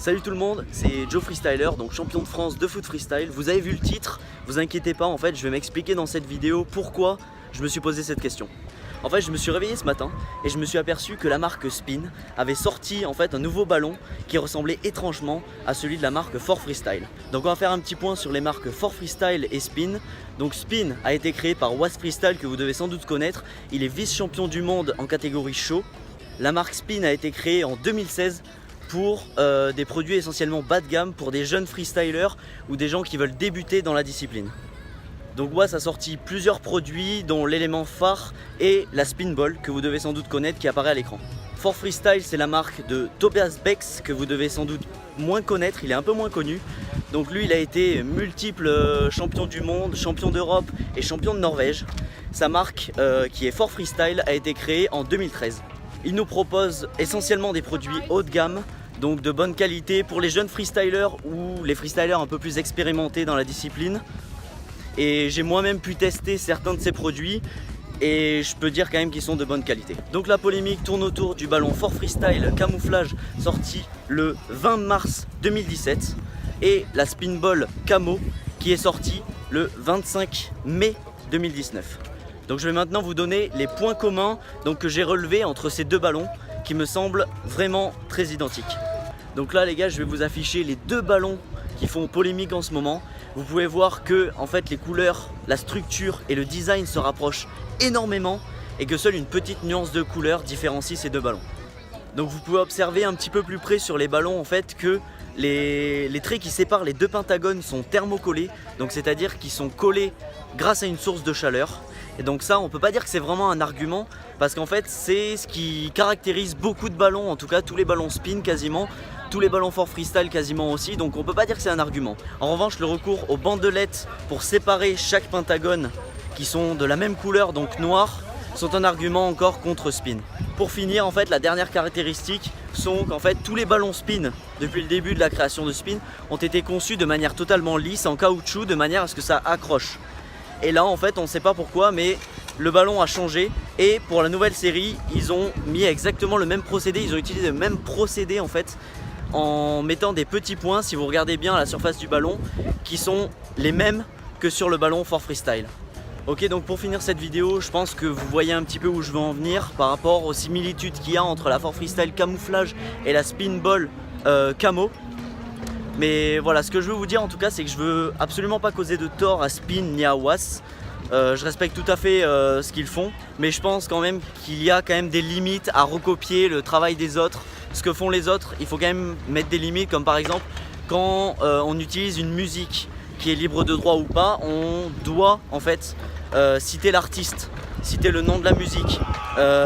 Salut tout le monde, c'est Joe Freestyler, donc champion de France de foot freestyle. Vous avez vu le titre, vous inquiétez pas, en fait je vais m'expliquer dans cette vidéo pourquoi je me suis posé cette question. En fait je me suis réveillé ce matin et je me suis aperçu que la marque Spin avait sorti en fait un nouveau ballon qui ressemblait étrangement à celui de la marque Fort Freestyle. Donc on va faire un petit point sur les marques Fort Freestyle et Spin. Donc Spin a été créé par Was Freestyle, que vous devez sans doute connaître. Il est vice-champion du monde en catégorie show. La marque Spin a été créée en 2016 pour des produits essentiellement bas de gamme pour des jeunes freestylers ou des gens qui veulent débuter dans la discipline. Donc Was a sorti plusieurs produits dont l'élément phare est la Spin Ball que vous devez sans doute connaître, qui apparaît à l'écran. Fort Freestyle, c'est la marque de Tobias Bex que vous devez sans doute moins connaître, il est un peu moins connu. Donc lui il a été multiple champion du monde, champion d'Europe et champion de Norvège. Sa marque qui est Fort Freestyle a été créée en 2013. Il nous propose essentiellement des produits haut de gamme, donc de bonne qualité pour les jeunes freestylers ou les freestylers un peu plus expérimentés dans la discipline. Et j'ai moi-même pu tester certains de ces produits et je peux dire quand même qu'ils sont de bonne qualité. Donc la polémique tourne autour du ballon Fort Freestyle Camouflage sorti le 20 mars 2017 et la Spin Ball Camo qui est sortie le 25 mai 2019. Donc je vais maintenant vous donner les points communs que j'ai relevés entre ces deux ballons qui me semblent vraiment très identiques. Donc là les gars, je vais vous afficher les deux ballons qui font polémique en ce moment. Vous pouvez voir que en fait les couleurs, la structure et le design se rapprochent énormément et que seule une petite nuance de couleur différencie ces deux ballons. Donc vous pouvez observer un petit peu plus près sur les ballons en fait que les traits qui séparent les deux pentagones sont thermocollés, donc c'est-à-dire qu'ils sont collés grâce à une source de chaleur. Et donc ça on peut pas dire que c'est vraiment un argument parce qu'en fait c'est ce qui caractérise beaucoup de ballons, en tout cas tous les ballons Spin quasiment, tous les ballons Fort Freestyle quasiment aussi, donc on peut pas dire que c'est un argument. En revanche le recours aux bandelettes pour séparer chaque pentagone qui sont de la même couleur, donc noir, sont un argument encore contre Spin. Pour finir en fait la dernière caractéristique sont qu'en fait tous les ballons Spin depuis le début de la création de Spin ont été conçus de manière totalement lisse en caoutchouc de manière à ce que ça accroche. Et là en fait on ne sait pas pourquoi mais le ballon a changé et pour la nouvelle série ils ont mis exactement le même procédé, ils ont utilisé le même procédé en fait en mettant des petits points, si vous regardez bien à la surface du ballon, qui sont les mêmes que sur le ballon Fort Freestyle. Ok, donc pour finir cette vidéo, je pense que vous voyez un petit peu où je veux en venir par rapport aux similitudes qu'il y a entre la Fort Freestyle Camouflage et la Spin Ball Camo. Mais voilà, ce que je veux vous dire en tout cas, c'est que je veux absolument pas causer de tort à Spin ni à Was. Je respecte tout à fait ce qu'ils font, mais je pense quand même qu'il y a quand même des limites à recopier le travail des autres. Ce que font les autres, il faut quand même mettre des limites, comme par exemple quand on utilise une musique qui est libre de droit ou pas, on doit en fait citer l'artiste, citer le nom de la musique.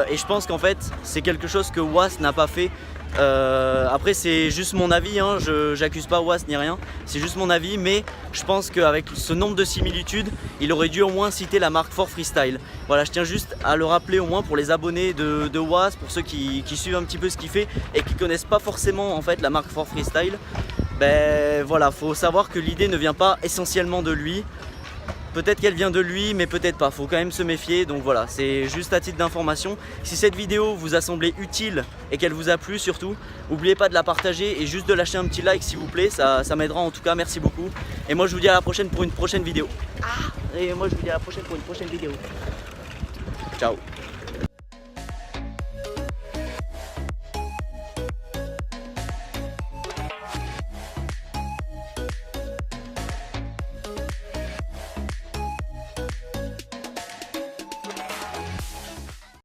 Et je pense qu'en fait c'est quelque chose que Was n'a pas fait. Après c'est juste mon avis, hein, j'accuse pas Was ni rien, c'est juste mon avis, mais je pense qu'avec ce nombre de similitudes, il aurait dû au moins citer la marque Fort Freestyle. Voilà, je tiens juste à le rappeler au moins pour les abonnés de Was, pour ceux qui suivent un petit peu ce qu'il fait et qui connaissent pas forcément en fait la marque Fort Freestyle. Ben voilà, faut savoir que l'idée ne vient pas essentiellement de lui. Peut-être qu'elle vient de lui, mais peut-être pas, faut quand même se méfier, donc voilà, c'est juste à titre d'information. Si cette vidéo vous a semblé utile et qu'elle vous a plu surtout, n'oubliez pas de la partager et juste de lâcher un petit like s'il vous plaît, ça m'aidera en tout cas, merci beaucoup. Et moi je vous dis à la prochaine pour une prochaine vidéo. Ciao.